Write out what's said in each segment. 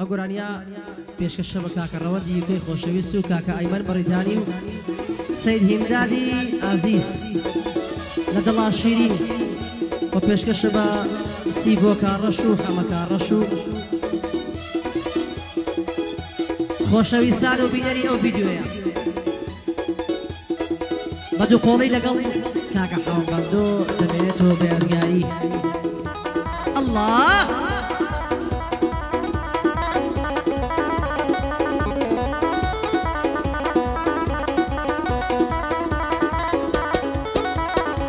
ئەگۆرانیا پێشکەشە بە کاکە ڕەوەندی یوکەی خۆشەویست و کاکە ئەیمەن بەڕیدانی و سەید هیمدادی ئازیز لە دڵا شیرین بە پێشکەشە بە سیڤۆ کاڕەش و حەمە کاڕەش و خۆشەویستان و بینەری ئەو ڤیدیۆیە بە دووقۆڵی لەگەڵ کاکە حەوەنبەندۆ دەمێنێتەوە بە یادگاری. الله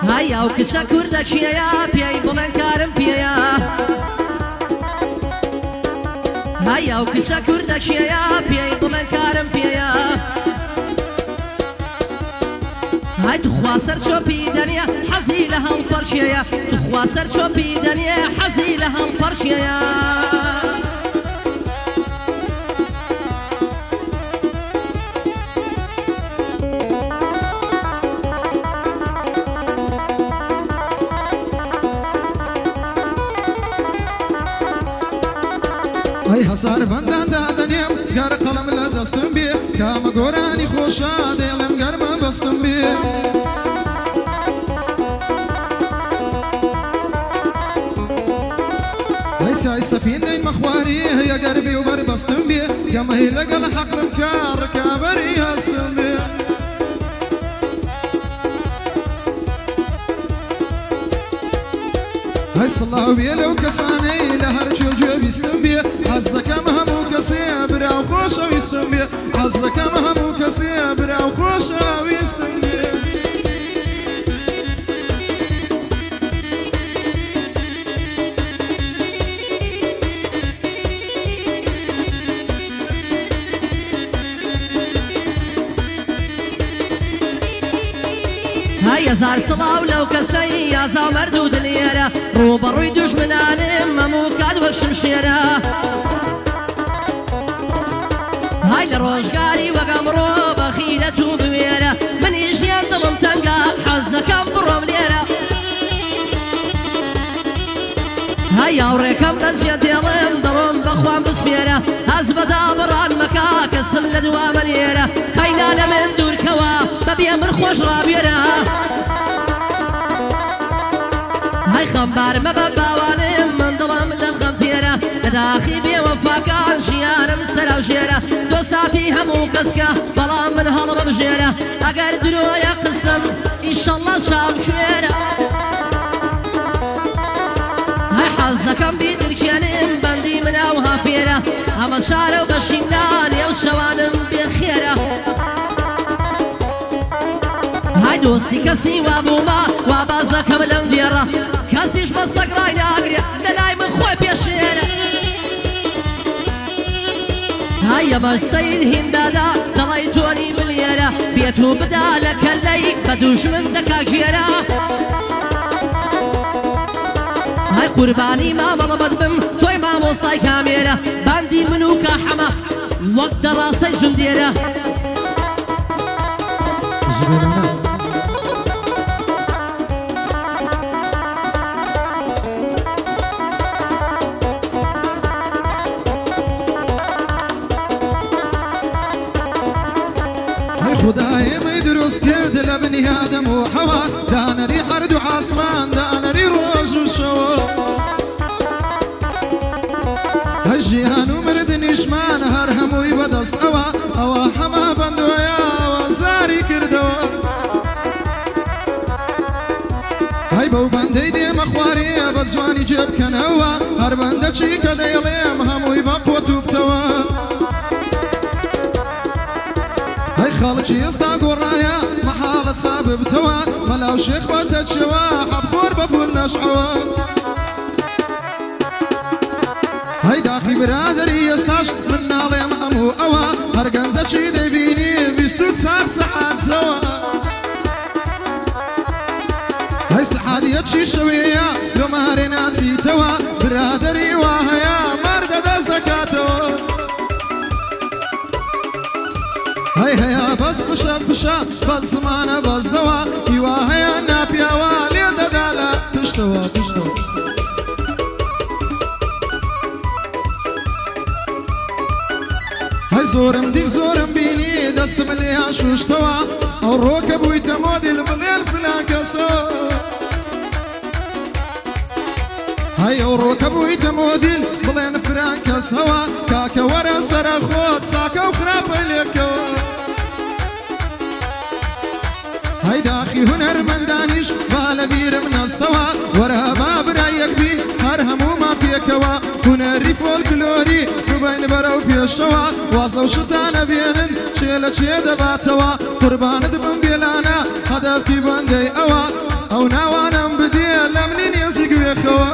هاي ئەو کچە کوردەکیەیە پێی بڵێن کارم پێیە هاي ئەو کچە کوردەکیەیە پێی بڵێن کارم پێیە هاي توخوا سەر چۆپی دەنیە حەزی لە هەڵپەرچیەیە توخوا سەر چۆپی دەنیە حەزی لە هەڵپەرچیەیە ئەی هەسار بەندان دادەنێم گەر قەڵەم لە دەستم بێ کامە گۆرانی خۆشە دێڵم گەرمە بەستم بێ ئەی سای سەفینەی مەخواری هەیە گەربی و بەربەستم بێ گەمەی لەگەڵ حەقم کە ڕکابەری هەستم بێ هەی سڵاو بێ لەو کەسانەی لە هەر جۆ بیستم بێ حەز دەکەم هەموو کەسێ براو خۆشەویستم بێ حەز دەکەم هەموو کەسێ براو خۆشەویستم بێ هاي هزار سڵاو لەو کەسەی یازا و مەرد و دلێرە ڕووبەڕووی دوژمنانم هەموو کات وەک شمشێرە هاي لە ڕۆژگاری وەک ئەمڕۆ بەخیرەت و بوێرە منی ژیان دڵم تەنگە حەز دەکەم بڕۆم لێرە هاي هاوڕێکەم بەجێ دێڵم دڵم بەخوام بسپێرە هەز بەدا بڕان مەکا کەسم لە دوامە لێرە قەینا لە من دوورکەوە بەبێ من خۆش ڕابێرە هاي خەمبارمە بە باوانم من دڵم لە خەم تێرە لە داخی بێوەفاکان ژیانم سەراو ژێرە دۆ ساتی هەموو کەسکە بەڵام من هەڵە بژێرە ئەگەر درۆیە قسم ئینشەڵڵا شام کوێرە هاي حەز دەکەم بیدرکێنم بەندی منە و هافێرە ئەمە شارە و بەشیندان ئێو شەوانم بێخێرە هاي دۆستی کەسی وابوومە وا باز دەکەم لەم دێڕە کەسیش بە سەگڕای ناگرێ لەلای من خۆی پێشێرە هاي ئەمەش سەید هیمدادا دەڵی تۆنی بلێرە بێت و بدا لە کەلەی بە دوژمن دەکاگێرە هاي قوربانی مامەڵەمەت بم تۆی مامۆسای کامێرە باندی من و کاحەمە وەک دەڕاسەی جوندێرە خدایەمەی دروست کرد لە بنی ئادەم و حەوا دانەری هەردوو عاسمان دانەری ڕۆژ و شەوە هەی ژیان و مردنیشمان هەر هەمووی بەدەستەوە ئەوە هەما بەندۆیە ئەوازاری کردەوە هەی بەو بەندەی دێمە خوارێ بە جوانی جێبکەنەوە هەر بەندە چی کە دەیڵێم هەمووی بە قوت و بتەوە خەڵکی ئێستا گۆڕایە مەحاڵەت سا ببتەوە مەلاو شێخ بە دەچێوە حەبخۆر بە پول نەشعەوە هەی داخی برادەری ئێستاش من ناڵێم ئەموو ئەوە هەر گەنجەکی دەیبینی بیست و چاق سەعاتەوە هەی سەعاتیە چی شەوەیە دۆمارێ ناچیتەوە برادەری وا هەیە مەردە دەست دەکاتەوە هەی هەیە بەس پشە پشە بەس زمانە بەزدەوە هیوا هەیە ناپیاوە لێ دەدا لە پشتەوە پشتەوە زورم دی زورم بینی دستم لیا شوشتوا او روکه بویت مودیل بلیل فلاکسا های او روکه بویت مودیل بلین فلاکسا کاکا ورا سر خود ساکا و خراب لیکو های داخی هنر من دانش بالا بیرم نستوا ورا بابرا یکبین هر همو ما پیکوا هنری فولکلوری بین برو پیشوا واصلو شتانا بینن چیل چی دباتوا قربان دبن بیلانا هدفی بندی اوا او نوانم بدی لمنین یسیق بیخوا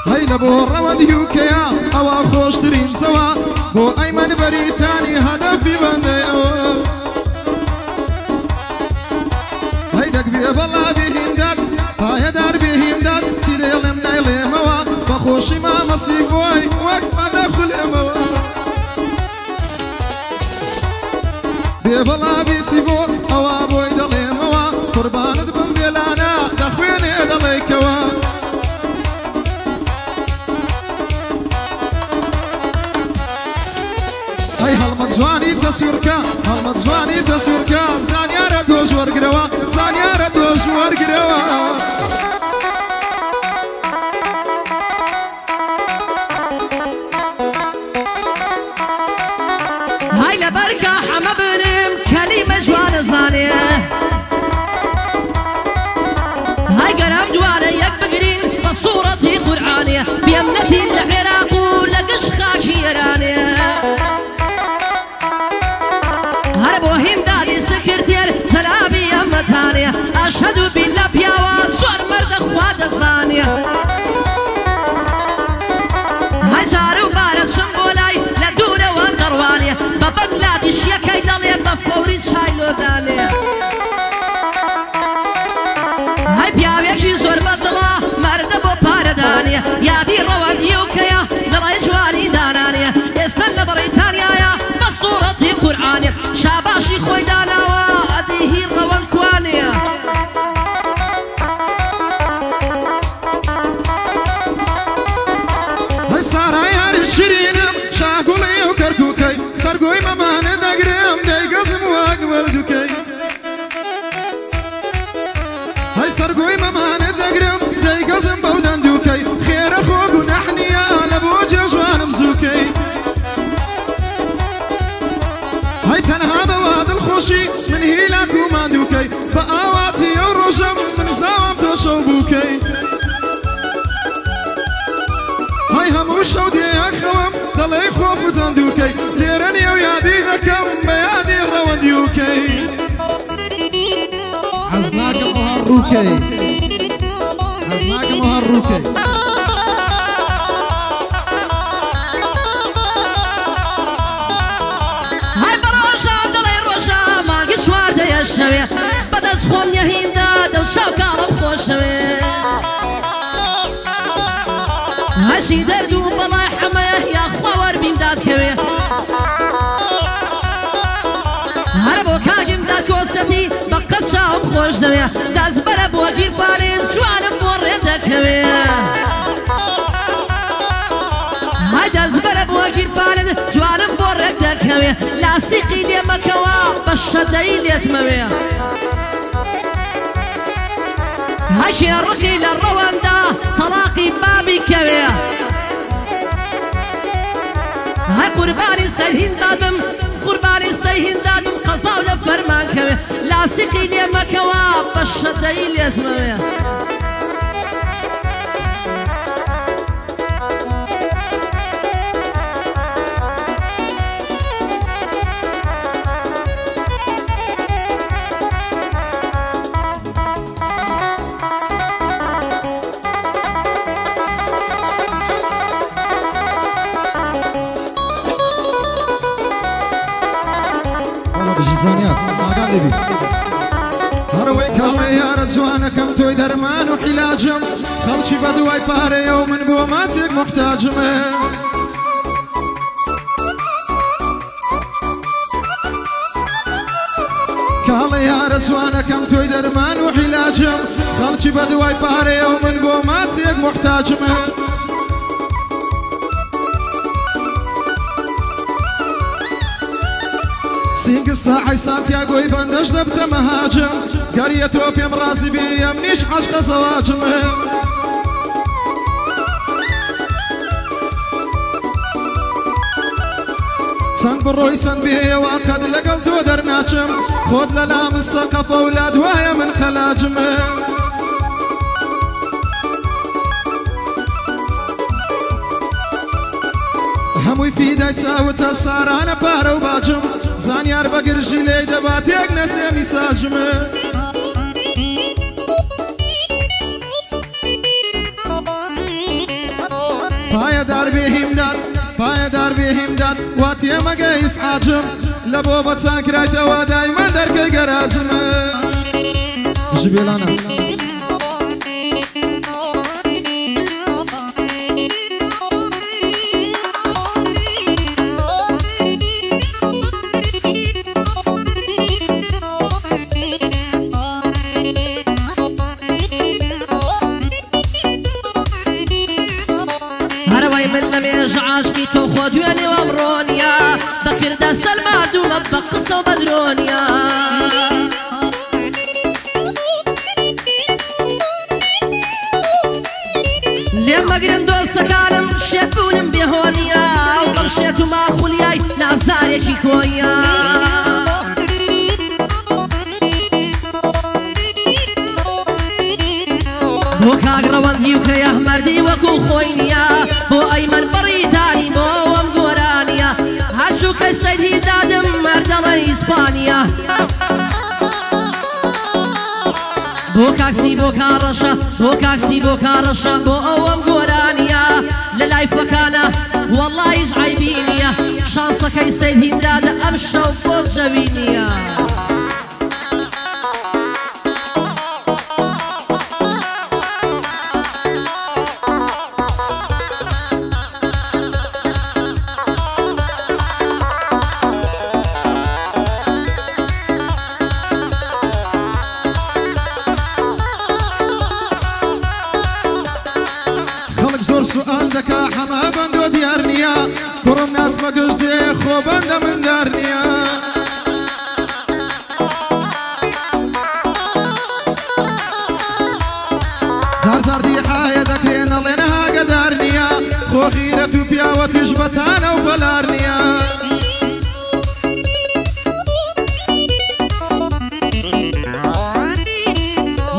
هی لبو روان دیوکیا اوا خوش ترین سوا بو ایمن بریتانی هدفی بندی اوا هی دک بی بلا بیم داد پای دار بیم داد سیریلم نیلیم اوا بخوشی ما مصیبوی وقت ادخل اما بی بلا بی سیبو اوا بوی دلیم اوا قربانت بم بیلانا دخوینی دلیکوا ای هلمت زوانی تصویرکا هلمت زوانی تصویرکا زانیار دوز ورگروا زانیار دوز ورگروا هاي لبركة حما بنم كلمة جوان زانية هاي قرام جوانة يك بقرين بصورتي قرعانية بيمنتي العراق ولقش خاشي يرانية هربو هم دادي سكرتير سلامي يم تانية أشهد بالله بياوان زور مرد اخوات الزانية هاي سارو بارد شنبولاي لدورة وانقروانية ببنغلاديش يكي دالي بفوري شايلو دانية هاي بياويكي زور بدلا مرد بو باردانية يادي روان يوكيا دلاي جواني دانانية يسن بريطانيا يا بصورتي قرعانية شاباشي خوي داناوا أديه روان كوانية هاي سارا يار شيرينم شاقولي وكركوكي سرقوي ممان دقرم دي قزم واقبل دوكي هاي سرقوي ممان دقرم دي قزم بودن دوكي خير اخوك ونحني يا لبو جوان مزوكي هاي تنها بواد الخوشي من هيلاك وما دوكي بقاواتي ورجم من زوام تشوبوكي هاي هموش ودي يا خوام ضلي خوف وتندوكي ليرني ويادي ذكم بيادي روان ديوكي عزناك مهروكي عزناك مهروكي هاي بروشا ضلي روشا ما قشوار دي الشوية بدز خوم يهين داد وشوكا رب خوشوية هاشي دردو بلا حمايه يا خوار بين داد كوي هربو كاجم داد كوستي بقص شاو خوش دويا داز برب وجير فارين شوان مورد كوي هاي داز برب وجير فارين شوان مورد كوي لاصقي لي مكوا بشدي لي ثموي هاشي الرقي للرواندا طلاقي بابي كوي هاي قرباني سيهين دادم قرباني سيهين دادم قصاو لفرمان كوي لاصقي لي مكوا بشدي لي ثموي هروي كالي يا رجوانا كم توي درمان وحلاجم خلشي بدواي باري ومن بوماتك محتاجم كالي يا رجوانا كم توي درمان وحلاجم خلشي بدواي باري ومن بوماتك محتاجم ساعي سانتياغوي بندش دبت مهاجم قرية توبيا مراسي بي منيش عشق زواجم سن بروي سن بيه وقد لقل تودر ناجم خود للام السقف اولاد وايا من خلاجم هموي في دايت ساوت السارانا بارو باجم زانيار بقرشي لي دباتيك نسيمي ساجم بايا دار بيهم دار بايا دار بيهم دار واتي مقايس حاجم لبوبة ساكرايتا ودايما درك قراجم جبيلانا عاشقي تو خودياني وامرونيا بكر داس المادو مبقص وبدرونيا لما قرندو سكارم شيتونم بيهونيا وقرشيتو ما خولياي نازاري جيكويا بو كاغروان وكيا مردي وكو خوينيا بو ايمن بريتاني بو ومقورانيا هرشو كسيد هيدادم مردلا اسبانيا بو كاكسي بو كارشا بو كاكسي بو كارشا بو ومقورانيا للاي فكانا والله يجعيبينيا شانسا كيسيد هيداد امشا وفوق جبينيا سؤال دكا حما بندو ديارنيا كرم ناس ما قجدي خو بند من دارنيا زار زار دي حايا دكرين اللينها قدارنيا خو خيرة بيا وتجبتانا وفلارنيا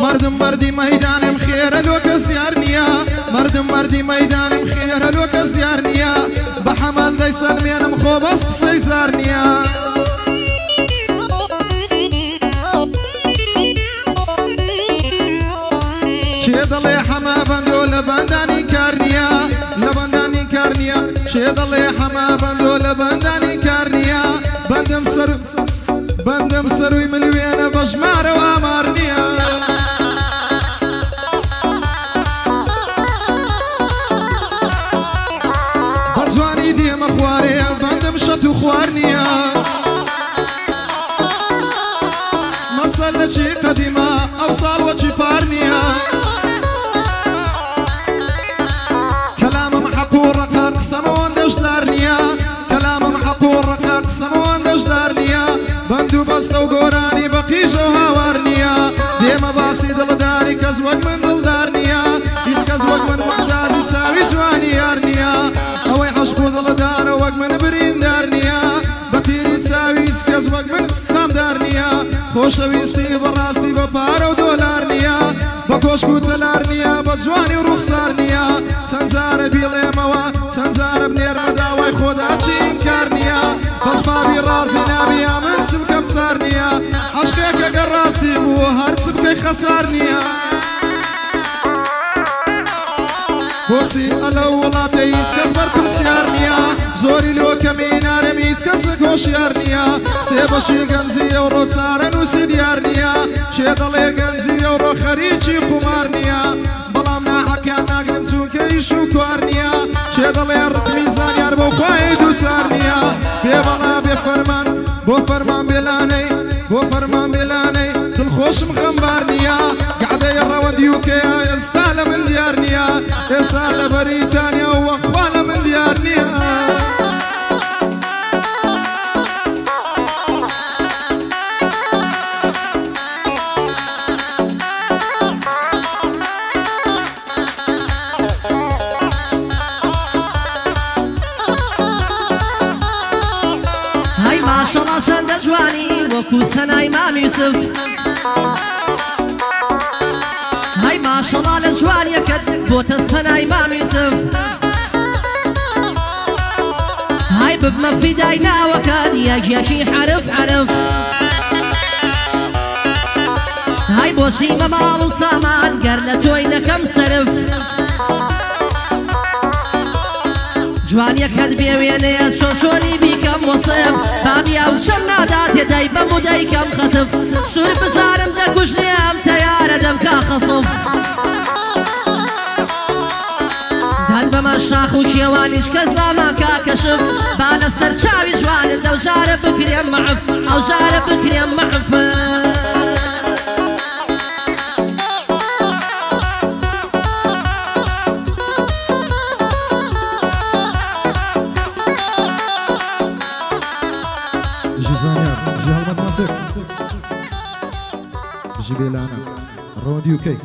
مردم مردي ميدان مخير الوكس ديارنيا مردم مردي ميدان مخير الوكس ديارنيا بحمل دي سلمين مخو بس قصي زارنيا شيد الله حما بندو لبنداني كارنيا لبنداني كارنيا شيد الله حما بندو لبنداني كارنيا بندم سروي ملوين بجمار وامارنيا شتو خوارنيا مسألة شي قديمة أوصال وجي بارنيا كلام محقور رقاق سموان دجلارنيا كلام محقور رقاق سموان دجلارنيا بندو بستو قوراني بقي جو هاوارنيا ديما باسي دلداري كزوج من دلدارنيا إيش كزوج من محتاج تساوي زواني يارنيا أوي حشقو دلدار وق من برين دارنيا بطيري تساوي كزوج من قام دارنيا خوشويستي براستي بفارو دولارنيا بكوشكو تلارنيا بجواني ورخصارنيا سنزار بيليموا سنزار بنير مداوي خوداتشي انكارنيا بس بابي رازي نابيا من سبك بصارنيا عشقيك قراستي بو هار سبكي خسارنيا بوسي الاولاتي يتكس بركل سيارنيا زوري لو كمين ارمي يتكس لكوش يارنيا سيبشي غنزي ورو تسارن وسيديارنيا شيدالي غنزي ورو خريجي قمارنيا بلامنا حكا ناقرم توكي شو كوارنيا شيدالي رد ميزان ياربو خوايدو سارنيا بيبالا بفرمان بفرمان بلاني بفرمان بلاني تلخوش مغمبارنيا قاعدة يرى وديوكيا يستعلم اليارنيا يستعلم بريتانيا واخوانا من اليارنيا ماشەڵڵا چەندە جوانی وەکو سەنای مام یوسف هەی ماشەڵڵا لە جوانیەکەت بۆتە سەنای مام یوسف هاي ببمە فیدای ناوەکەت یەکیەکی حرف حرف هاي بۆچی مەماڵ و سامان گەر لە تۆی نەکەم سەرف جوانیەکەت بێوێنەیە شۆشۆنی بیکەم وەسف بابیا و شەم نادات هێدای بەم و دەیکەم خەتف سوور بزارم دەکوژنێم تەیارە دەمکا خەسف هەن بەمە شاخ و کێوانیش کەس لامان کاکەشف با لەسەر چاوی جوانت ئەو ژارە بکرێم مەعف ئەو ژارە بکرێم مەعف جي بيلانا روديو كي